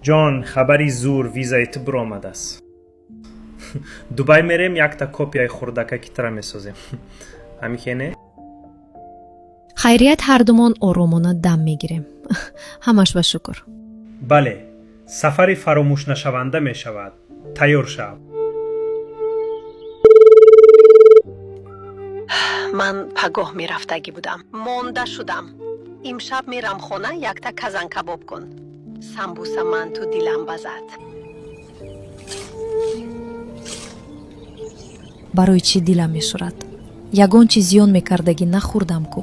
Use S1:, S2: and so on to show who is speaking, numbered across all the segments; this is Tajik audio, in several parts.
S1: ҷон, хабари зур визаи ту биромадааст. Дубай мерем, якта копияи хурдакакитра месозем. Ҳамикене?
S2: хайрият ҳардумон оромона дам мегирем. ҳамаш ба шукр.
S1: бале, сафари фаромӯшнашаванда мешавад. тайёр шав.
S3: ман пагоҳ мерафтагӣ будам. монда шудам. имшаб мерам хона, якта казан кабоб кун. самбуса манту дилам базад.
S2: барои чӣ дилам мешурад? ягон чиз зиён мекардагӣ нахӯрдам ку.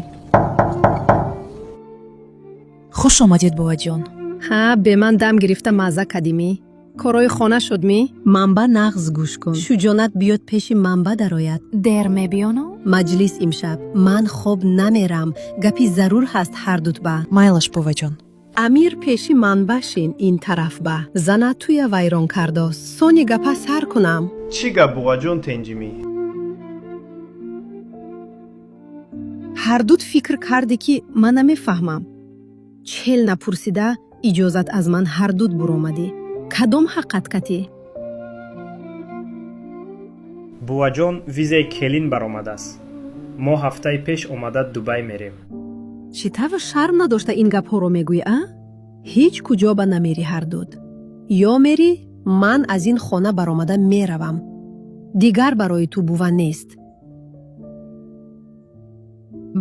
S2: хуш омадед боваҷон.
S3: ҳа, бе ман дам гирифта мазза кадимӣ. корои хона шудмӣ? манба нағз гӯш кун. шуҷонат биёд пеши манба дарояд.
S2: дер мебиёну?
S3: маҷлис имшаб. ман хоб намерам. гапи зарур ҳаст ҳардут ба.
S2: майлаш боваҷон.
S3: амир пеши манба шин ин тараф ба. зана туя вайрон кардост. сони гапа сар кунам.
S1: чӣ гап буғаҷон тенҷимӣ?
S3: ҳардут фикр карде ки ман намефаҳмам. чел напурсида иҷозат аз ман ҳардут буромадӣ. кадом ҳаққат катӣ?
S1: буғаҷон, визаи келин баромадааст. мо ҳафтаи пеш омада Дубай мерем.
S3: чӣ тавр шарм надошта ин гапҳоро мегӯӣ, а? ҳеҷ куҷо ба намери ҳардуд. ё мери, ман аз ин хона баромада меравам. дигар барои ту бува нест.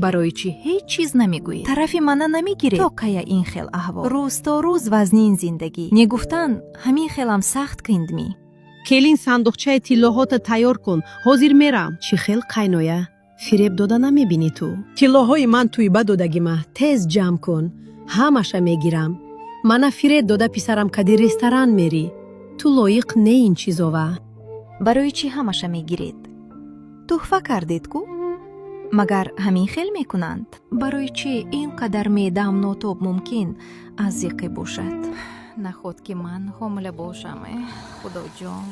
S4: барои чӣ ҳеҷ чиз намегӯӣ? тарафи мана намегирӣ? то кая ин хел аҳвол? рӯз то рӯз вазнин зиндагӣ. негуфтан ҳамин хелам сахт киндмӣ.
S3: келин сандуқчаи тиллоҳота тайёр кун. ҳозир мерам. чӣ хел қайноя? фиреб дода намебинӣ ту? тиллоҳои ман туйба додагима. тез ҷамъ кун. ҳамаша мегирам. мана фиреб дода писарам кади ресторан мери. ту лоиқ не ин чизова.
S4: барои чӣ ҳамаша мегиред? туҳфа кардед ку? магар ҳамин хел мекунанд? барои чӣ ин қадар меъдаам нотоб мумкин аз зиқӣ бошад? наход ки ман ҳомила бошам. худоҷон.